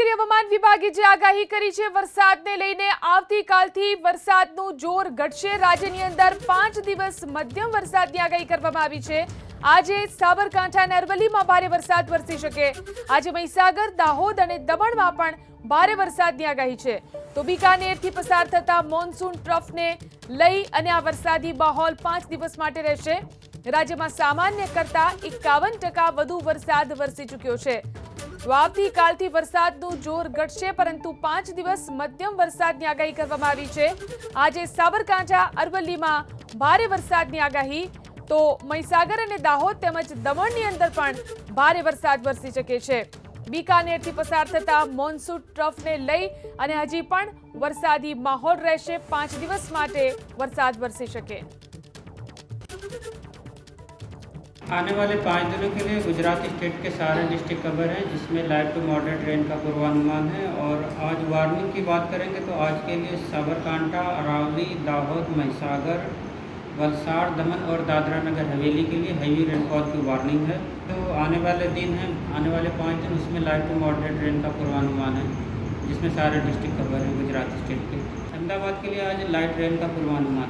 કરીએ હવામાન વિભાગે જે આગાહી કરી છે વરસાદને લઈને આવતીકાલથી વરસાદનું જોર ઘટશે। રાજ્યની અંદર 5 દિવસ મધ્યમ વરસાદની આગાહી કરવામાં આવી છે। આજે સાબરકાંઠા અને અરવલ્લીમાં ભારે વરસાદ વરસી શકે। આજે મહીસાગર, દાહોદ અને દમણમાં પણ ભારે વરસાદની આગાહી છે। તો બીકાનેરથી પસાર થતા મોન્સૂન ટ્રફને લઈ અને આ વરસાદી માહોલ 5 દિવસ માટે રહેશે। રાજ્યમાં સામાન્ય કરતા 51% વધુ વરસાદ વરસી ચૂક્યો છે। તો આવતીકાલથી વરસાદનું જોર ઘટશે, પરંતુ 5 દિવસ મધ્યમ વરસાદની આગાહી કરવામાં આવી છે। આજે સાબરકાંઠા, અરવલ્લીમાં ભારે વરસાદની આગાહી, તો મહીસાગર અને દાહોદ તેમજ દમણની અંદર પણ ભારે વરસાદ વરસી શકે છે। બીકાનેરથી પસાર થતા મોન્સૂન ટ્રફને લઈ અને હજી પણ વરસાદી માહોલ રહેશે। 5 દિવસ માટે વરસાદ વરસી શકે। आने वाले 5 दिनों के लिए गुजरात स्टेट के सारे डिस्ट्रिक्ट कवर हैं, जिसमें लाइट टू मॉडरेट रेन का पूर्वानुमान है। और आज वार्निंग की बात करेंगे तो आज के लिए साबरकांठा, अरावली, दाहोद, महिसागर, वलसाड़, दमन और दादरा नगर हवेली के लिए हैवी रेनफॉल की वार्निंग है। तो आने वाले दिन हैं, आने वाले 5 दिन, उसमें लाइट टू मॉडरेट रेन का पूर्वानुमान है, जिसमें सारे डिस्ट्रिक्ट कवर हैं गुजरात स्टेट के। अहमदाबाद के लिए आज लाइट रेन का पूर्वानुमान